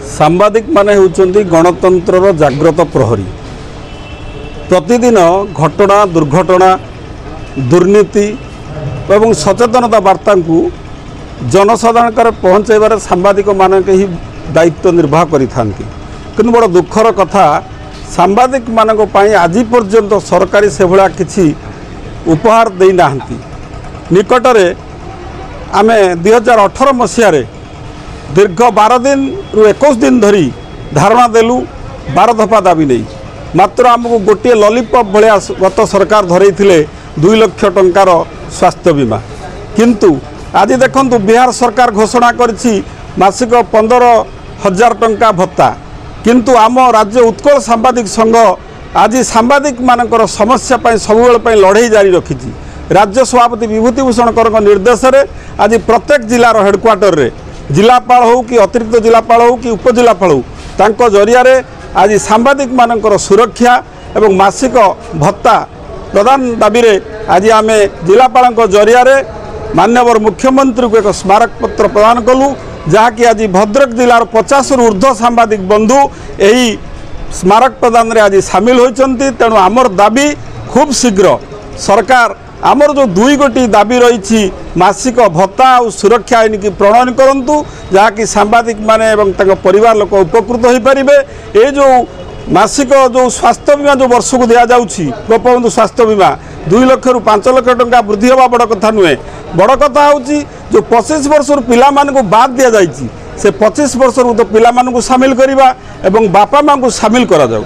सांबादिक माने होउचंदी गणतंत्रर जाग्रत प्रहरी। प्रतिदिन घटना दुर्घटना दुर्नीति एवं सचेतनता वार्ता को जनसाधारण पहुँचाइबार सांबादिक मानक ही दायित्व निर्वाह करिथांती। किंतु बड़ दुखर कथा सांबादिक मानक पई आज पर्यंत सरकारी से भला किछि उपहार देई नाहंती। निकटरे आमे 2018 मसीह दीर्घ 12 दिन रु 21 दिन धरी धारणा देलु 12 दफा दाबी नहीं। मात्र आमको गोटे लॉलीपॉप भाया गत सरकार धरई 2 लाख टंकार स्वास्थ्य बीमा। किंतु आज देखंतु बिहार सरकार घोषणा करिछि मासिक 15,000 टंका भत्ता। किंतु आम राज्य उत्कल सांबादिक संघ आज सांबादिक मानकर समस्या पई सबुबेल पई लड़ाई जारी रखिछि। राज्य सभापति विभूतिभूषण कर निर्देश रे आज प्रत्येक जिलार हेडक्वार्टर रे जिलापाल हो कि अतिरिक्त जिलापाल हो कि उपजिलापाल हो तांको जरिया रे आज सांबादिक मानकर सुरक्षा एवं मासिक भत्ता प्रदान दाबी रे आज आम जिलापाल जरिया रे माननीय मुख्यमंत्री को एक स्मारक पत्र प्रदान कलु, जहाँकि आज भद्रक जिलार 50 रु ऊर्ध्व सांबादिक बंधु यही स्मारक प्रदान रे आज सामिल होइचंती। तेणु आमर दाबी खूब शीघ्र सरकार आमर जो 2 गोटी दाबी रही मासिक भत्ता और सुरक्षा आईन की प्रणयन करंतु, जहाँकि सांबादिक माने एवं परिवार लोक उपकृत हो पारे। ये जो मासिक जो स्वास्थ्य बीमा जो वर्ष को दिया जाउछि गोपबंधु स्वास्थ्य बीमा 2 लाख रु 5 लाख टंका वृद्धि होगा बड़ कथा नुहे। बड़ कथा होछि जो 25 वर्ष पिला मानकु बाद दिया जाइछि से 25 वर्ष तो पिला मानकु शामिल करिबा एवं बापा मां को शामिल करा जाउ।